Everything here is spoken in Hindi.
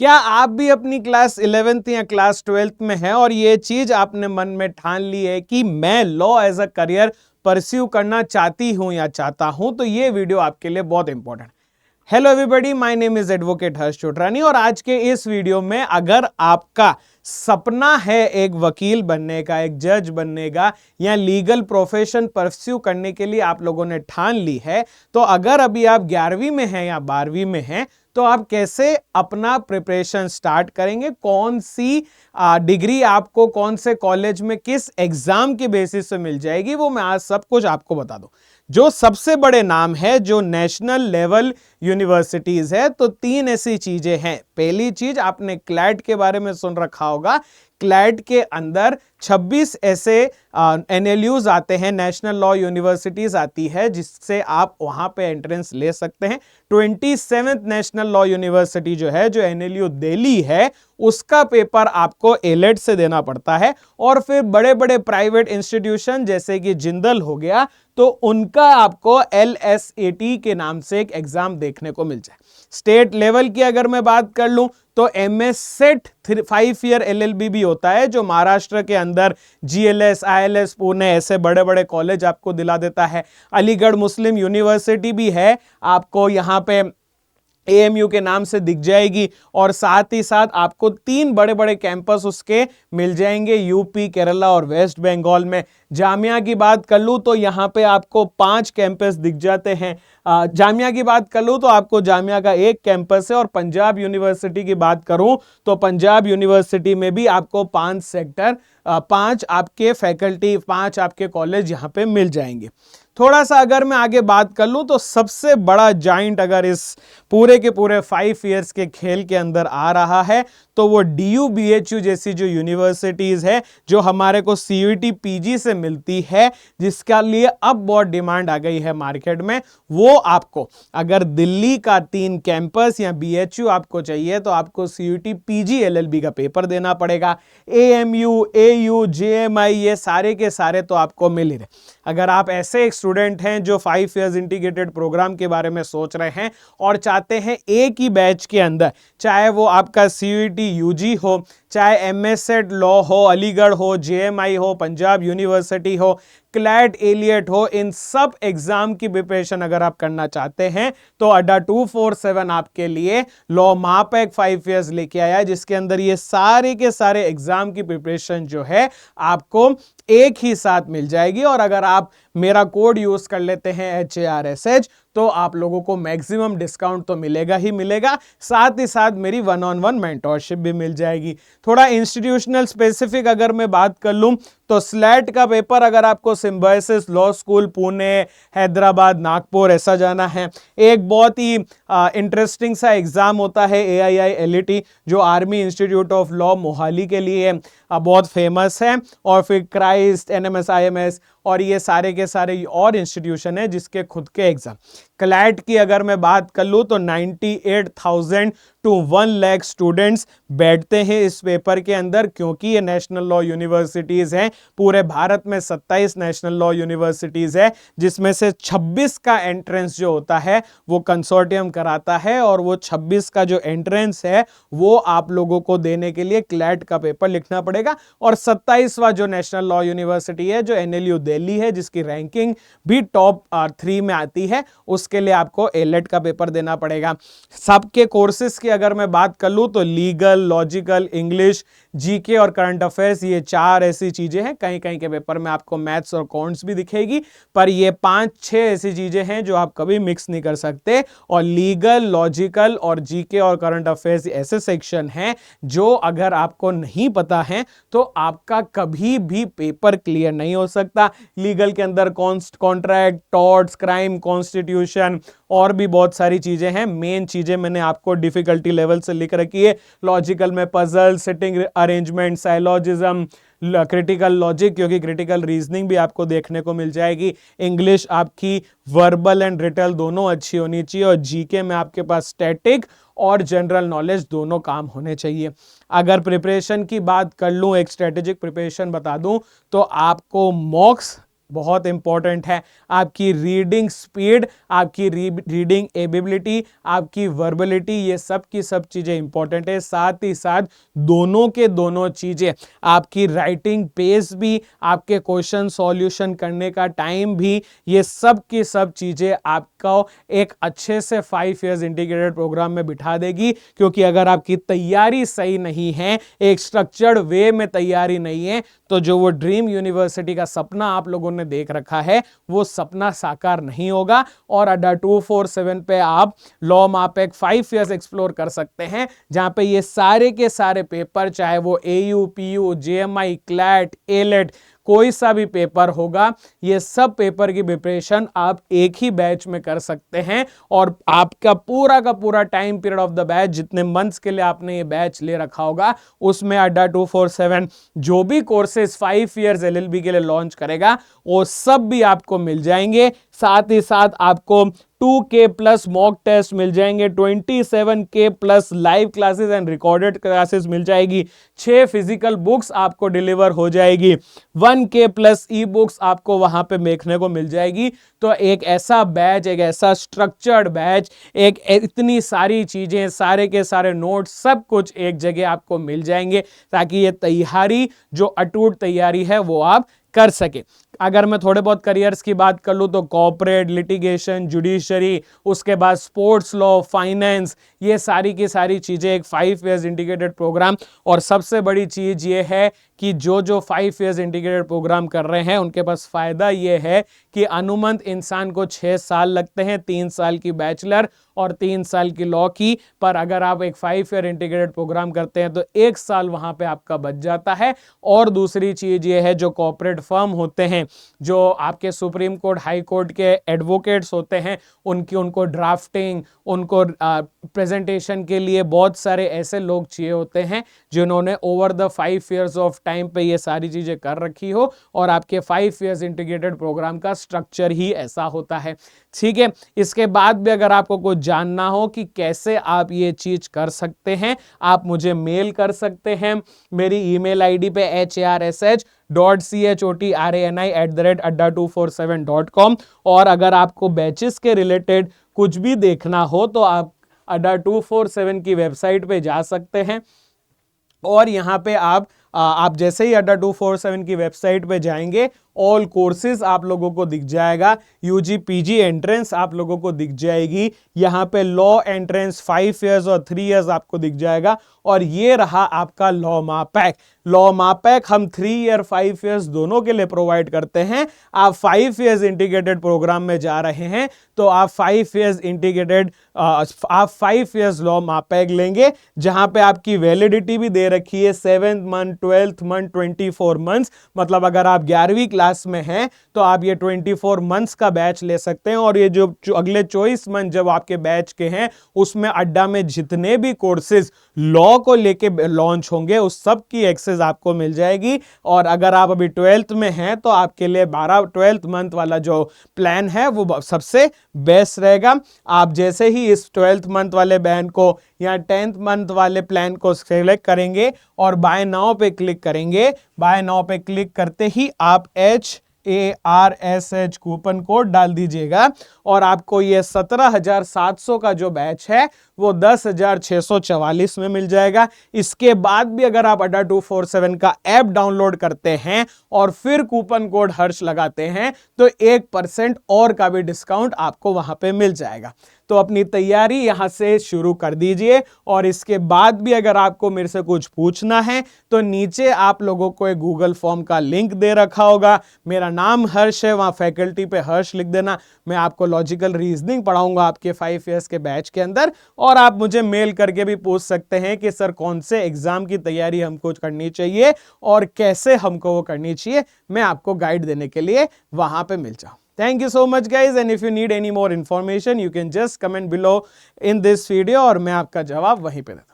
क्या आप भी अपनी क्लास 11th या क्लास 12th में हैं और ये चीज आपने मन में ठान ली है कि मैं law as a career pursue करना चाहती हूं या चाहता हूं, तो ये वीडियो आपके लिए बहुत इंपॉर्टेंट है। Hello everybody, my name is advocate Harsh Chotrani और आज के इस वीडियो में अगर आपका सपना है एक वकील बनने का, एक जज बनने का या लीगल प्रोफेशन परस्यू करने के लिए आप लोगों ने ठान ली है, तो अगर अभी आप 11वीं में हैं या 12वीं में हैं तो आप कैसे अपना प्रिपरेशन स्टार्ट करेंगे, कौन सी डिग्री आपको कौन से कॉलेज में किस एग्जाम के बेसिस पे मिल जाएगी, वो मैं आज सब कुछ आपको बता दूं। जो सबसे बड़े नाम है, जो नेशनल लेवल यूनिवर्सिटीज है, तो 3 ऐसी चीजें हैं। पहली चीज, आपने क्लैट के बारे में सुन रखा होगा। क्लैट के अंदर 26 ऐसे एनएलयूज आते हैं, नेशनल लॉ यूनिवर्सिटीज आती है, जिससे आप वहां पे एंट्रेंस ले सकते हैं। 27th नेशनल लॉ यूनिवर्सिटी जो है, जो एनएलयू दिल्ली है, उसका पेपर आपको एलेट से देना पड़ता है। और फिर बड़े बड़े प्राइवेट इंस्टीट्यूशन जैसे कि जिंदल हो गया, तो उनका आपको LSAT के नाम से एक एग्जाम देखने को मिल जाए। स्टेट लेवल की अगर मैं बात कर लूं तो MS सेट 5 ईयर LLB भी होता है, जो महाराष्ट्र के अंदर GLS, ILS, पुणे ऐसे बड़े बड़े कॉलेज आपको दिला देता है। अलीगढ़ मुस्लिम यूनिवर्सिटी भी है, आपको यहां पे AMU के नाम से दिख जाएगी। और साथ ही साथ आपको 3 बड़े बड़े कैंपस उसके मिल जाएंगे, यूपी, केरला और वेस्ट बंगाल में। जामिया की बात कर लूं तो यहां पे आपको 5 कैंपस दिख जाते हैं। जामिया की बात कर लूं तो आपको जामिया का 1 कैंपस है। और पंजाब यूनिवर्सिटी की बात करूं तो पंजाब यूनिवर्सिटी में भी आपको 5 सेक्टर, 5 आपके फैकल्टी, 5 आपके कॉलेज यहां पे मिल जाएंगे। थोड़ा सा अगर मैं आगे बात कर लूं तो सबसे बड़ा जाइंट अगर इस पूरे के पूरे 5 इयर्स के खेल के अंदर आ रहा है तो वो DU BHU जैसी जो यूनिवर्सिटीज है, जो हमारे को CUET PG से मिलती है, जिसका लिए अब बहुत डिमांड आ गई है मार्केट में। वो आपको अगर दिल्ली का 3 कैंपस या BHU आपको चाहिए तो आपको CUET PG LLB का पेपर देना पड़ेगा। AMU, AU, JMI ये सारे के सारे तो आपको मिल ही रहे। अगर आप ऐसे एक स्टूडेंट हैं जो 5 इयर्स इंटीग्रेटेड प्रोग्राम के बारे में सोच रहे हैं और चाहते हैं एक ही बैच के अंदर, चाहे वो आपका CUET UG हो, चाहे MS सेट लॉ हो, अलीगढ़ हो, JMI हो, पंजाब यूनिवर्सिटी हो, क्लैट, एलियट हो, इन सब एग्जाम की प्रिपरेशन अगर आप करना चाहते हैं तो अड्डा 247 आपके लिए लॉ महापैक 5 इयर्स लेके आया है, जिसके अंदर ये सारे के सारे एग्जाम की प्रिपरेशन जो है आपको एक ही साथ मिल जाएगी। और अगर आप मेरा कोड यूज कर लेते हैं HARSH, तो आप लोगों को मैक्सिमम डिस्काउंट तो मिलेगा ही मिलेगा, साथ ही साथ मेरी 1-on-1 मेंटोरशिप भी मिल जाएगी। थोड़ा इंस्टीट्यूशनल स्पेसिफिक अगर मैं बात कर लूं तो स्लैट का पेपर अगर आपको symbiosis law school Pune, Hyderabad, Nagpur ऐसा जाना है, एक बहुत ही इंटरेस्टिंग सा एग्जाम होता है AII LET, जो army institute of law Mohali के लिए बहुत फेमस है। और फिर क्राइस्ट, NMS IMS और ये सारे के सारे और इंस्टीट्यूशन है जिसके खुद के एग्जाम। क्लैट की अगर मैं बात कर लूं तो 98,000 to 1 लाख स्टूडेंट्स बैठते हैं इस पेपर के अंदर, क्योंकि ये नेशनल लॉ यूनिवर्सिटीज हैं। पूरे भारत में 27 नेशनल लॉ यूनिवर्सिटीज है, जिसमें से 26 का एंट्रेंस जो होता है वो कंसोर्टियम कराता है। और वो 26 का जो एंट्रेंस है वो आप लोगों को देने के लिए क्लैट का पेपर लिखना पड़ेगा। और 27वां जो नेशनल लॉ यूनिवर्सिटी है, जो NLU दिल्ली है, जिसकी रैंकिंग भी टॉप 3 में आती है, उसके लिए आपको एलेट का पेपर देना पड़ेगा। सबके कोर्सेज की अगर मैं बात कर लूं तो लीगल, लॉजिकल, इंग्लिश, GK और करंट अफेयर्स, ये 4 ऐसी चीजें हैं। कहीं कहीं के पेपर में आपको मैथ्स और अकाउंट्स भी दिखेगी, पर ये 5-6 ऐसी चीजें हैं जो आप कभी मिक्स नहीं कर सकते। और लीगल, लॉजिकल और GK और करंट अफेयर्स ऐसे सेक्शन हैं जो अगर आपको नहीं पता है तो आपका कभी भी पेपर क्लियर नहीं हो सकता। लीगल के अंदर कॉन्ट्रैक्ट, टॉर्ट्स, क्राइम, कॉन्स्टिट्यूशन और भी बहुत सारी चीजें हैं। मेन चीजें मैंने आपको डिफिकल्टी लेवल से लिख रखी है। लॉजिकल में puzzle, seating arrangement, syllogism, critical logic, क्योंकि क्रिटिकल रीजनिंग भी आपको देखने को मिल जाएगी। इंग्लिश आपकी वर्बल एंड रिटल दोनों अच्छी होनी चाहिए। और GK में आपके पास स्टैटिक और जनरल नॉलेज दोनों काम होने चाहिए। अगर प्रिपरेशन की बात कर लूं, एक स्ट्रेटेजिक प्रिपरेशन बता दूं, तो आपको मॉक्स बहुत इंपॉर्टेंट है। आपकी रीडिंग स्पीड, आपकी रीडिंग एबिलिटी, आपकी वर्बलिटी, ये सब की सब चीजें इंपॉर्टेंट है। साथ ही साथ दोनों के दोनों चीजें, आपकी राइटिंग पेस भी, आपके क्वेश्चन सॉल्यूशन करने का टाइम भी, ये सब की सब चीजें आपको एक अच्छे से 5 इयर्स इंटीग्रेटेड प्रोग्राम में बिठा देगी। क्योंकि अगर आपकी तैयारी सही नहीं है, एक स्ट्रक्चर्ड वे में तैयारी नहीं है, तो जो वो ड्रीम यूनिवर्सिटी का सपना आप लोगों ने देख रखा है, वो सपना साकार नहीं होगा। और अड्डा 247 पे आप लॉ मापेक 5 इयर्स एक्सप्लोर कर सकते हैं, जहां पे ये सारे के सारे पेपर, चाहे वो AU, PU, JMI, CLAT, AILET, कोई सा भी पेपर होगा, ये सब पेपर की प्रिपरेशन आप एक ही बैच में कर सकते हैं। और आपका पूरा का पूरा time period of the batch, जितने मंथ्स के लिए आपने ये बैच ले रखा होगा, उसमें अड्डा 247 जो भी कोर्सेज 5 इयर्स एलएलबी के लिए लॉन्च करेगा, वो सब भी आपको मिल जाएंगे। साथ ही साथ आपको 2K प्लस मॉक टेस्ट मिल जाएंगे, 27K plus live classes and recorded classes मिल जाएगी, 6 फिजिकल बुक्स आपको डिलीवर हो जाएगी, 1K प्लस ई बुक्स आपको वहां पे देखने को मिल जाएगी। तो एक ऐसा बैच, एक ऐसा स्ट्रक्चर्ड बैच, एक इतनी सारी चीजें, सारे के सारे नोट्स, सब कुछ एक जगह आपको मिल जाएंगे, ताकि ये तैयारी, जो अटूट तैयारी है, वो आप कर सके। अगर मैं थोड़े बहुत करियर्स की बात कर लूं, तो कॉर्पोरेट, लिटिगेशन, जुडिशरी, उसके बाद स्पोर्ट्स लॉ, फाइनेंस, ये सारी की सारी चीजें एक 5 इयर्स इंटीग्रेटेड प्रोग्राम। और सबसे बड़ी चीज ये है कि जो 5 इयर्स इंटीग्रेटेड प्रोग्राम कर रहे हैं, उनके पास फायदा ये है कि अनुमंत इंसान को 6 साल लगते हैं, 3 साल की बैचलर और 3 साल की लॉ की। पर अगर आप एक 5 ईयर इंटीग्रेटेड प्रोग्राम करते हैं, तो 1 साल वहां पे आपका बच जाता है। और दूसरी चीज ये है, जो कॉर्पोरेट फर्म होते हैं, जो आपके सुप्रीम कोर्ट, हाई कोर्ट के एडवोकेट्स होते हैं, उनको ड्राफ्टिंग, उनको प्रेजेंटेशन के लिए बहुत सारे ऐसे लोग चाहिए होते हैं, जिन्होंने over the 5 years of time पे ये सारी चीजें कर रखी हो। और आपके 5 इयर्स इंटीग्रेटेड प्रोग्राम का स्ट्रक्चर ही ऐसा होता है। ठीक है, इसके बाद भी अगर आपको कुछ जानना हो कि कैसे आप ये चीज कर सकते हैं, आप मुझे मेल कर सकते हैं मेरी ईमेल आईडी पे harsh.chotranI@adda247.com। और अगर आपको बैचेस के रिलेटेड कुछ भी देखना हो, तो आप अड्डा 247 की वेबसाइट पे जा सकते हैं। और यहाँ पे आप जैसे ही अड्डा 247 की वेबसाइट पे जाएंगे, ऑल कोर्सेज आप लोगों को दिख जाएगा, यूजी पीजी एंट्रेंस आप लोगों को दिख जाएगी, यहाँ पे लॉ एंट्रेंस 5 इयर्स और 3 इयर्स आपको दिख जाएगा। और ये रहा आपका लॉ मापैक। लॉ मापैक हम 3 ईयर 5 इयर्स दोनों के लिए प्रोवाइड करते हैं। आप 5 इयर्स इंटीग्रेटेड प्रोग्राम में जा रहे हैं, तो आप 5 इयर्स इंटीग्रेटेड आप 5 इयर्स लॉ मापैक लेंगे, जहां पे आपकी वैलिडिटी भी दे रखी है 7th month, 12th month, 24 months. मतलब अगर आप 11वीं क्लास में हैं, तो आप ये 24 मंथ्स का बैच ले सकते हैं। और ये जो अगले 24 मंथ जब आपके बैच के हैं, उसमें अड्डा में जितने भी कोर्सेज लॉ को लेके लॉन्च होंगे, उस सब की एक्सेस आपको मिल जाएगी। और अगर आप अभी 12th में हैं, तो आपके लिए 12th मंथ वाला जो प्लान है, वो सबसे बेस्ट रहेगा। आप जैसे ही इस 12th मंथ वाले बैन को या 10th मंथ वाले प्लान को सेलेक्ट करेंगे और बाय नाउ पे क्लिक करेंगे, बाय नाउ पे क्लिक करते ही आप HARSH कूपन कोड डाल दीजिएगा, और आपको ये 17,700 का जो बैच है, वो 10,644 में मिल जाएगा। इसके बाद भी अगर आप अड्डा 247 का ऐप डाउनलोड करते हैं और फिर कूपन कोड हर्ष लगाते हैं, तो 1% और का भी डिस्काउंट आपको वहां पे मिल जाएगा। तो अपनी तैयारी यहां से शुरू कर दीजिए। और इसके बाद भी अगर आपको मेरे से कुछ पूछना है, तो नीचे आप लोगों को एक गूगल फॉर्म का लिंक दे रखा होगा, मेरा नाम हर्ष है, वहां फैकल्टी पे हर्ष लिख देना। मैं आपको लॉजिकल रीजनिंग पढ़ाऊंगा आपके 5 इयर्स के बैच के अंदर। और आप मुझे मेल करके भी पूछ सकते हैं कि सर कौन से एग्जाम की तैयारी हमको करनी चाहिए और कैसे हमको वो करनी चाहिए। मैं आपको गाइड देने के लिए वहां पे मिल जाऊं। Thank you so much guys, and if you need any more information, you can just comment below in this video और मैं आपका जवाब वहीं पे देता हूं।